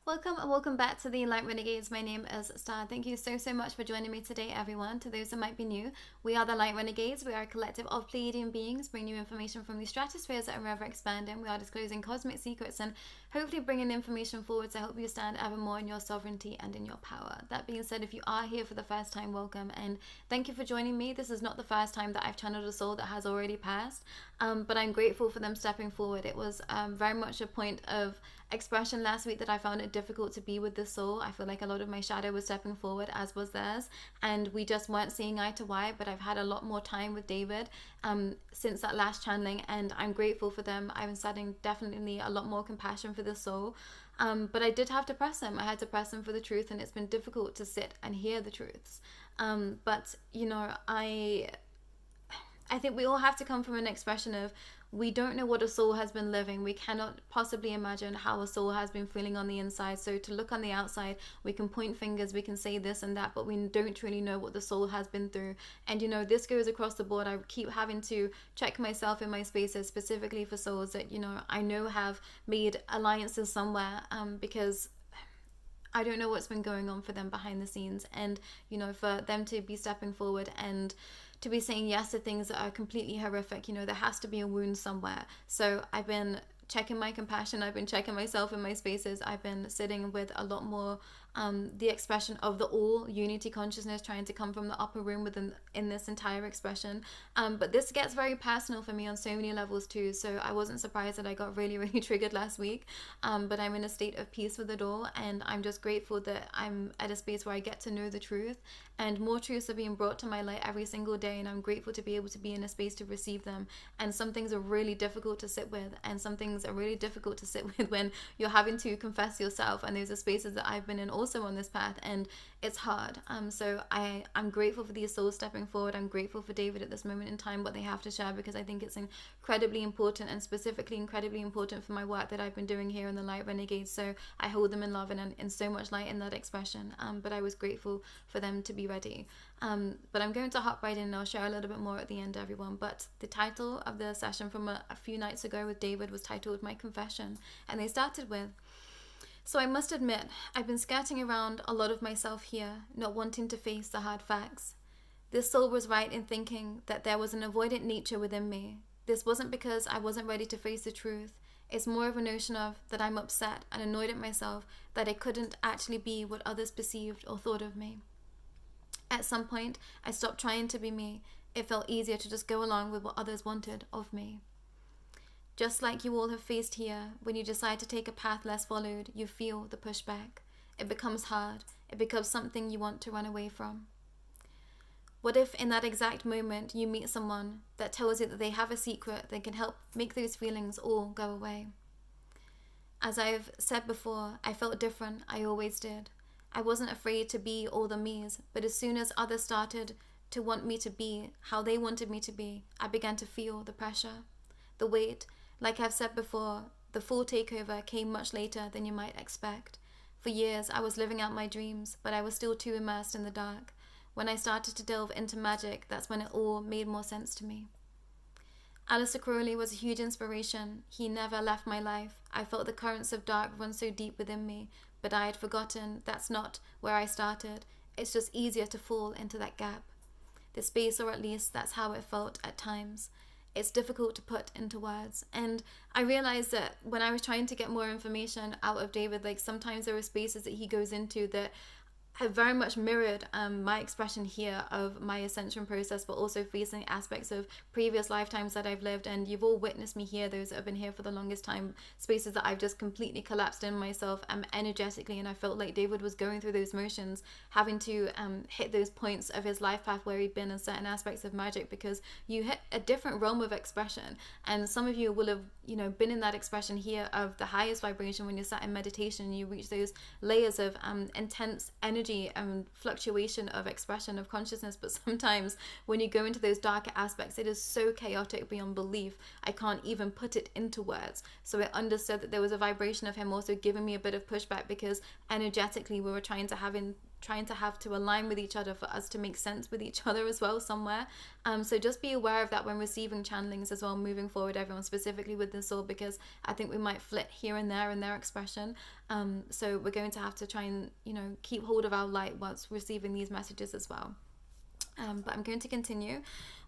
Welcome and welcome back to the Light Renegades. My name is Starr. Thank you so much for joining me today, everyone. To those who might be new, we are the Light Renegades. We are a collective of Pleiadian beings, bringing you information from the stratospheres that are ever expanding. We are disclosing cosmic secrets and hopefully bringing information forward to help you stand ever more in your sovereignty and in your power. That being said, if you are here for the first time, welcome and thank you for joining me. This is not the first time that I've channeled a soul that has already passed, but I'm grateful for them stepping forward. It was very much a point of expression last week that I found it difficult to be with the soul. I feel like a lot of my shadow was stepping forward, as was theirs, and we just weren't seeing eye to eye. But I've had a lot more time with David since that last channeling, and I'm grateful for them. I'm starting definitely a lot more compassion for the soul, but I did have to press him. I had to press him for the truth, and it's been difficult to sit and hear the truths. But you know, I think we all have to come from an expression of, we don't know what a soul has been living. We cannot possibly imagine how a soul has been feeling on the inside. So to look on the outside, we can point fingers, we can say this and that, but we don't truly know what the soul has been through. And you know, this goes across the board. I keep having to check myself in my spaces, specifically for souls that, you know, I know have made alliances somewhere, because I don't know what's been going on for them behind the scenes. And, you know, for them to be stepping forward and to be saying yes to things that are completely horrific, you know, there has to be a wound somewhere. So I've been checking my compassion. I've been checking myself in my spaces. I've been sitting with a lot more the expression of the all unity consciousness trying to come from the upper room within in this entire expression. But this gets very personal for me on so many levels too. So I wasn't surprised that I got really triggered last week. But I'm in a state of peace with it all, and I'm just grateful that I'm at a space where I get to know the truth, and more truths are being brought to my light every single day, and I'm grateful to be able to be in a space to receive them. And some things are really difficult to sit with, and some things are really difficult to sit with when you're having to confess yourself. And those are spaces that I've been in also on this path, and it's hard. So I'm grateful for these souls stepping forward. I'm grateful for David at this moment in time, what they have to share, because I think it's incredibly important, and specifically incredibly important for my work that I've been doing here in the Light Renegades. So I hold them in love and in so much light in that expression. But I was grateful for them to be ready. But I'm going to hop right in, and I'll share a little bit more at the end, everyone. But the title of the session from a few nights ago with David was titled My Confession, and they started with, so I must admit, I've been skirting around a lot of myself here, not wanting to face the hard facts. This soul was right in thinking that there was an avoidant nature within me. This wasn't because I wasn't ready to face the truth. It's more of a notion of that I'm upset and annoyed at myself that I couldn't actually be what others perceived or thought of me. At some point, I stopped trying to be me. It felt easier to just go along with what others wanted of me. Just like you all have faced here, when you decide to take a path less followed, you feel the pushback. It becomes hard. It becomes something you want to run away from. What if in that exact moment you meet someone that tells you that they have a secret that can help make those feelings all go away? As I've said before, I felt different. I always did. I wasn't afraid to be all the me's, but as soon as others started to want me to be how they wanted me to be, I began to feel the pressure, the weight. Like I've said before, the full takeover came much later than you might expect. For years, I was living out my dreams, but I was still too immersed in the dark. When I started to delve into magic, that's when it all made more sense to me. Aleister Crowley was a huge inspiration. He never left my life. I felt the currents of dark run so deep within me, but I had forgotten that's not where I started. It's just easier to fall into that gap. The space, or at least that's how it felt at times. It's difficult to put into words. And I realized that when I was trying to get more information out of David, like sometimes there are spaces that he goes into that have very much mirrored my expression here of my ascension process, but also facing aspects of previous lifetimes that I've lived. And you've all witnessed me here, those that have been here for the longest time, spaces that I've just completely collapsed in myself energetically. And I felt like David was going through those motions, having to hit those points of his life path where he'd been in certain aspects of magic, because you hit a different realm of expression. And some of you will have, you know, been in that expression here of the highest vibration when you're sat in meditation and you reach those layers of intense energy and fluctuation of expression of consciousness. But sometimes when you go into those darker aspects, it is so chaotic beyond belief. I can't even put it into words. So I understood that there was a vibration of him also giving me a bit of pushback, because energetically we were trying to trying to have to align with each other for us to make sense with each other as well somewhere. So just be aware of that when receiving channelings as well, moving forward, everyone, specifically with the soul, because I think we might flit here and there in their expression. So we're going to have to try and, keep hold of our light whilst receiving these messages as well. But I'm going to continue.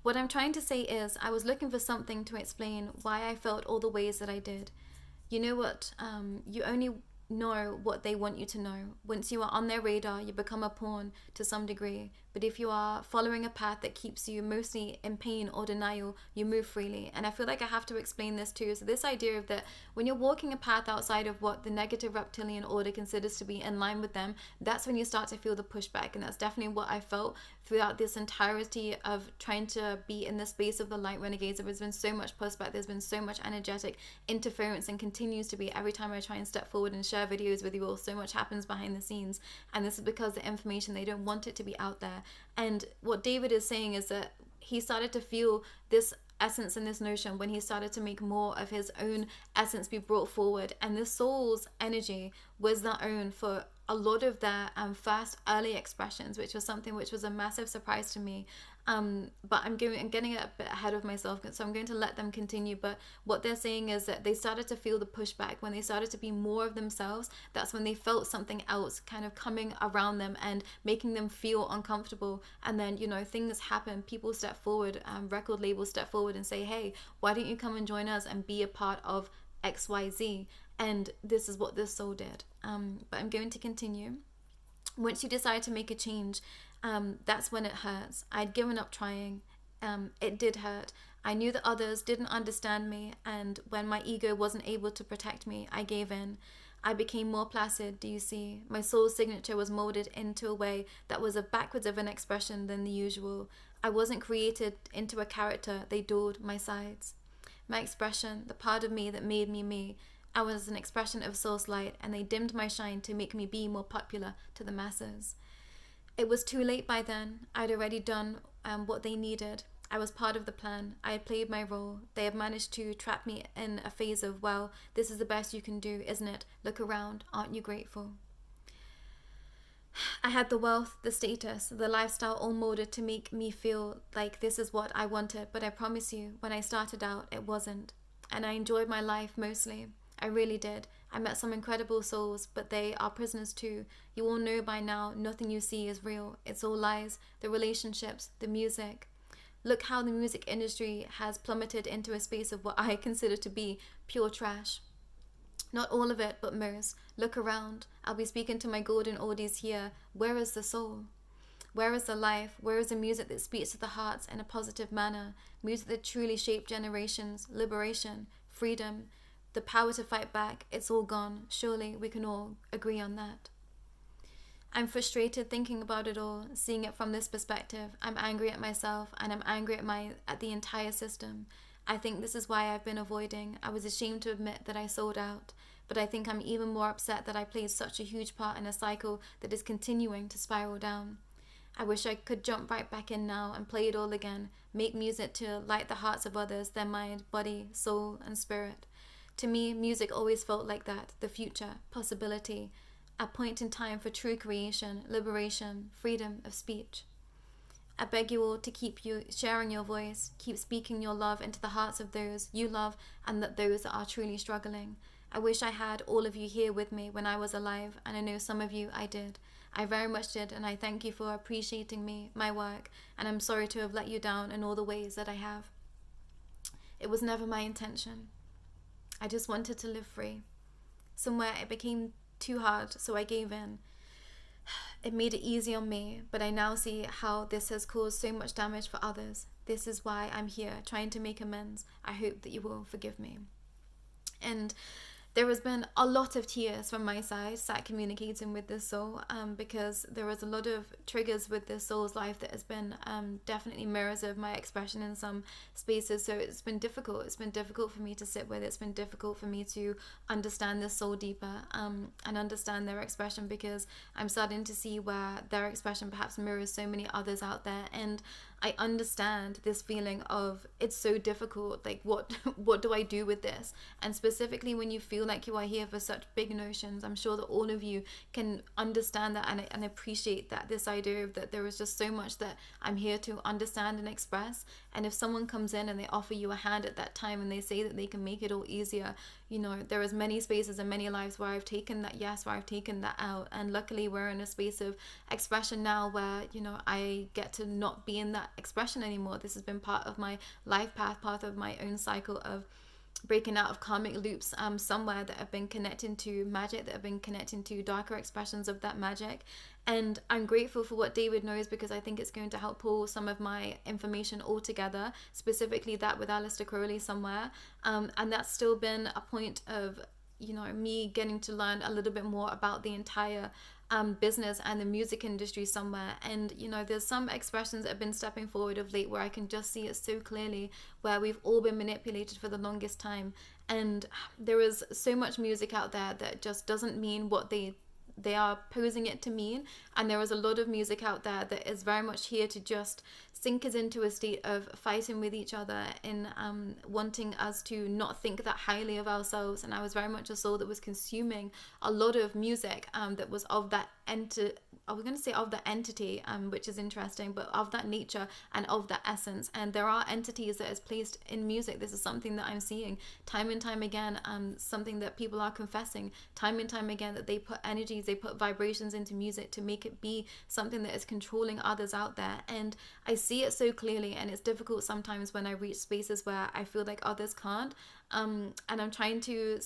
What I'm trying to say is, I was looking for something to explain why I felt all the ways that I did. You know what? You only know what they want you to know. Once you are on their radar, you become a pawn to some degree. But if you are following a path that keeps you mostly in pain or denial, you move freely. And I feel like I have to explain this too. So this idea of that when you're walking a path outside of what the negative reptilian order considers to be in line with them, that's when you start to feel the pushback. And that's definitely what I felt throughout this entirety of trying to be in the space of the Light Renegades. There's been so much pushback, there's been so much energetic interference, and continues to be every time I try and step forward and share videos with you all. So much happens behind the scenes, and this is because the information, they don't want it to be out there. And what David is saying is that he started to feel this essence and this notion when he started to make more of his own essence be brought forward, and the soul's energy was their own for a lot of their first early expressions, which was something which was a massive surprise to me. But I'm getting a bit ahead of myself, so I'm going to let them continue. But what they're saying is that they started to feel the pushback when they started to be more of themselves. That's when they felt something else kind of coming around them and making them feel uncomfortable. And then, things happen. People step forward, record labels step forward and say, hey, why don't you come and join us and be a part of XYZ? And this is what this soul did. But I'm going to continue. Once you decide to make a change, that's when it hurts. I'd given up trying. It did hurt. I knew that others didn't understand me, and when my ego wasn't able to protect me, I gave in. I became more placid, do you see? My soul's signature was molded into a way that was a backwards of an expression than the usual. I wasn't created into a character, they dulled my sides. My expression, the part of me that made me me, I was an expression of soul's light, and they dimmed my shine to make me be more popular to the masses. It was too late by then. I'd already done what they needed. I was part of the plan. I had played my role. They had managed to trap me in a phase of, well, this is the best you can do, isn't it? Look around. Aren't you grateful? I had the wealth, the status, the lifestyle all molded to make me feel like this is what I wanted. But I promise you, when I started out, it wasn't. And I enjoyed my life mostly. I really did. I met some incredible souls, but they are prisoners too. You all know by now, nothing you see is real. It's all lies. The relationships, the music. Look how the music industry has plummeted into a space of what I consider to be pure trash. Not all of it, but most. Look around. I'll be speaking to my golden oldies here. Where is the soul? Where is the life? Where is the music that speaks to the hearts in a positive manner? Music that truly shaped generations, liberation, freedom, the power to fight back. It's all gone. Surely we can all agree on that. I'm frustrated thinking about it all, seeing it from this perspective. I'm angry at myself, and I'm angry at the entire system. I think this is why I've been avoiding. I was ashamed to admit that I sold out, but I think I'm even more upset that I played such a huge part in a cycle that is continuing to spiral down. I wish I could jump right back in now and play it all again, make music to light the hearts of others, their mind, body, soul, and spirit. To me, music always felt like that, the future, possibility, a point in time for true creation, liberation, freedom of speech. I beg you all to keep you sharing your voice, keep speaking your love into the hearts of those you love and that those that are truly struggling. I wish I had all of you here with me when I was alive, and I know some of you I did. I very much did, and I thank you for appreciating me, my work, and I'm sorry to have let you down in all the ways that I have. It was never my intention. I just wanted to live free. Somewhere it became too hard, so I gave in. It made it easy on me, but I now see how this has caused so much damage for others. This is why I'm here, trying to make amends. I hope that you will forgive me. And there has been a lot of tears from my side, sat communicating with this soul, because there was a lot of triggers with this soul's life that has been definitely mirrors of my expression in some spaces. So it's been difficult. It's been difficult for me to sit with. It's been difficult for me to understand this soul deeper and understand their expression, because I'm starting to see where their expression perhaps mirrors so many others out there. And I understand this feeling of it's so difficult. Like, what what do I do with this? And specifically when you feel like you are here for such big notions, I'm sure that all of you can understand that and appreciate that, this idea of that there is just so much that I'm here to understand and express. And if someone comes in and they offer you a hand at that time and they say that they can make it all easier, you know, there is many spaces and many lives where I've taken that yes, where I've taken that out. And luckily we're in a space of expression now where, you know, I get to not be in that expression anymore. This has been part of my life path, part of my own cycle of breaking out of karmic loops somewhere that have been connecting to magic, that have been connecting to darker expressions of that magic. And I'm grateful for what David knows, because I think it's going to help pull some of my information all together, specifically that with Aleister Crowley somewhere. And that's still been a point of, you know, me getting to learn a little bit more about the entire business and the music industry somewhere. And you know, there's some expressions that have been stepping forward of late where I can just see it so clearly, where we've all been manipulated for the longest time. And there is so much music out there that just doesn't mean what they are posing it to mean. And there is a lot of music out there that is very much here to just sink us into a state of fighting with each other in wanting us to not think that highly of ourselves. And I was very much a soul that was consuming a lot of music that was of that I was going to say of the entity, which is interesting, but of that nature and of that essence. And there are entities that is placed in music. This is something that I'm seeing time and time again, something that people are confessing time and time again, that they put energies, they put vibrations into music to make it be something that is controlling others out there. And I see it so clearly, and it's difficult sometimes when I reach spaces where I feel like others can't. And I'm trying to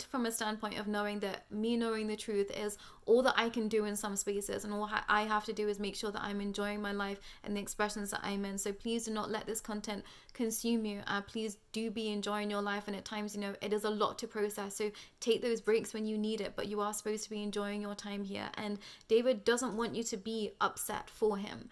from a standpoint of knowing that me knowing the truth is all that I can do in some spaces, and all I have to do is make sure that I'm enjoying my life and the expressions that I'm in. So please do not let this content consume you. Please do be enjoying your life, and at times, you know, it is a lot to process, so take those breaks when you need it, but you are supposed to be enjoying your time here. And David doesn't want you to be upset for him.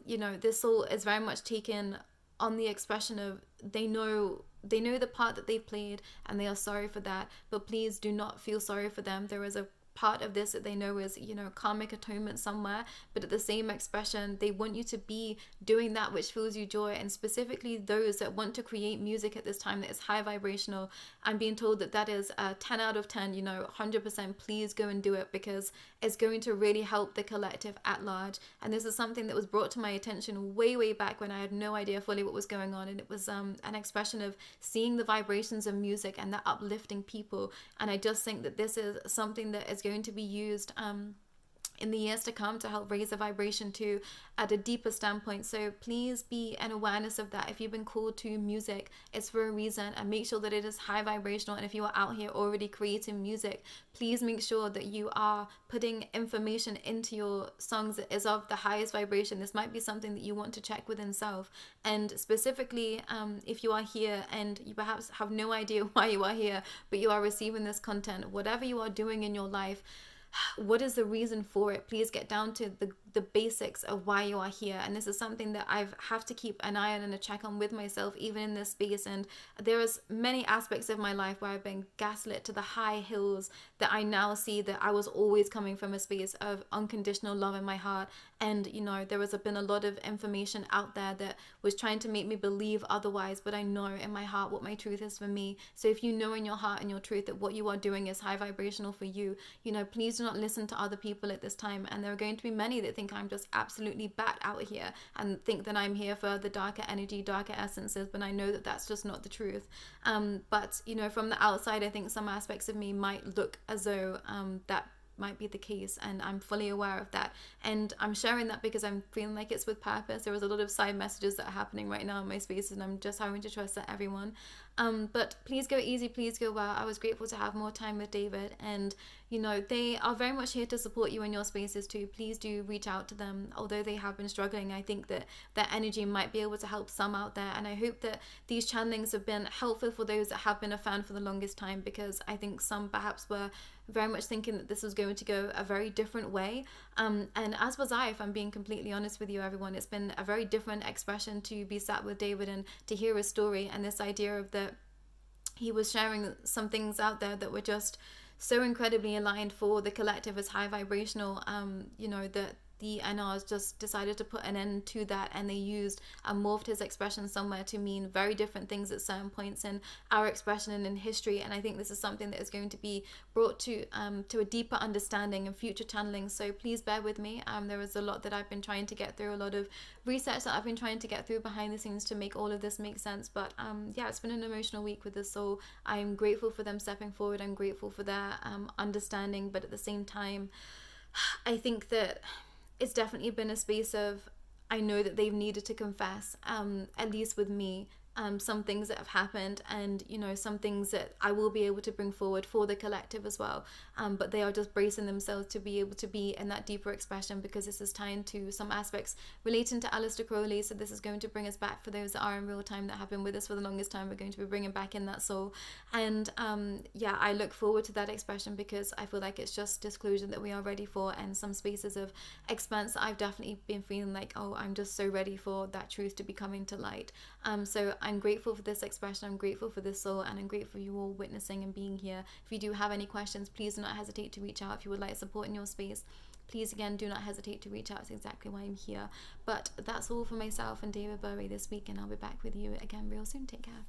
You know, this all is very much taken on the expression of they know the part that they've played and they are sorry for that, but please do not feel sorry for them. There is a part of this that they know is, you know, karmic atonement somewhere, but at the same expression, they want you to be doing that which fills you joy. And specifically those that want to create music at this time that is high vibrational, I'm being told that that is a 10 out of 10, you know, 100%. Please go and do it, because it's going to really help the collective at large. And this is something that was brought to my attention way back when I had no idea fully what was going on, and it was an expression of seeing the vibrations of music and that uplifting people. And I just think that this is something that is going to be used in the years to come to help raise the vibration to at a deeper standpoint. So please be an awareness of that. If you've been called to music, it's for a reason, and make sure that it is high vibrational. And if you are out here already creating music, please make sure that you are putting information into your songs that is of the highest vibration. This might be something that you want to check within self. And specifically, if you are here and you perhaps have no idea why you are here, but you are receiving this content, whatever you are doing in your life, what is the reason for it? Please get down to the basics of why you are here. And this is something that I have to keep an eye on and a check on with myself, even in this space. And there is many aspects of my life where I've been gaslit to the high hills, that I now see that I was always coming from a space of unconditional love in my heart. And you know, there has been a lot of information out there that was trying to make me believe otherwise, but I know in my heart what my truth is for me. So if you know in your heart and your truth that what you are doing is high vibrational for you, you know, please do not listen to other people at this time. And there are going to be many that think I'm just absolutely bat out here and think that I'm here for the darker energy, darker essences, but I know that that's just not the truth. But you know, from the outside, I think some aspects of me might look as though that might be the case, and I'm fully aware of that, and I'm sharing that because I'm feeling like it's with purpose. There was a lot of side messages that are happening right now in my spaces, and I'm just having to trust that everyone. But please go easy, please go well. I was grateful to have more time with David, and you know, they are very much here to support you in your spaces too. Please do reach out to them. Although they have been struggling, I think that their energy might be able to help some out there, and I hope that these channelings have been helpful for those that have been a fan for the longest time, because I think some perhaps were very much thinking that this was going to go a very different way, and as was I, if I'm being completely honest with you, everyone. It's been a very different expression to be sat with David and to hear his story, and this idea of that he was sharing some things out there that were just so incredibly aligned for the collective as high vibrational, you know, that the NRs just decided to put an end to that, and they used and morphed his expression somewhere to mean very different things at certain points in our expression and in history. And I think this is something that is going to be brought to a deeper understanding and future channeling. So please bear with me. There is a lot that I've been trying to get through, a lot of research that I've been trying to get through behind the scenes to make all of this make sense. But yeah, it's been an emotional week with this soul. I'm grateful for them stepping forward. I'm grateful for their understanding, but at the same time, I think that it's definitely been a space of, I know that they've needed to confess, at least with me, some things that have happened, and some things that I will be able to bring forward for the collective as well, but they are just bracing themselves to be able to be in that deeper expression, because this is tying to some aspects relating to Aleister Crowley. So this is going to bring us back, for those that are in real time, that have been with us for the longest time. We're going to be bringing back in that soul, and yeah, I look forward to that expression, because I feel like it's just disclosure that we are ready for, and some spaces of expanse that I've definitely been feeling like, oh, I'm just so ready for that truth to be coming to light. So I'm grateful for this expression, I'm grateful for this soul, and I'm grateful for you all witnessing and being here. If you do have any questions, please do not hesitate to reach out. If you would like support in your space, please again do not hesitate to reach out. It's exactly why I'm here. But that's all for myself and David Bowie this week, and I'll be back with you again real soon. Take care.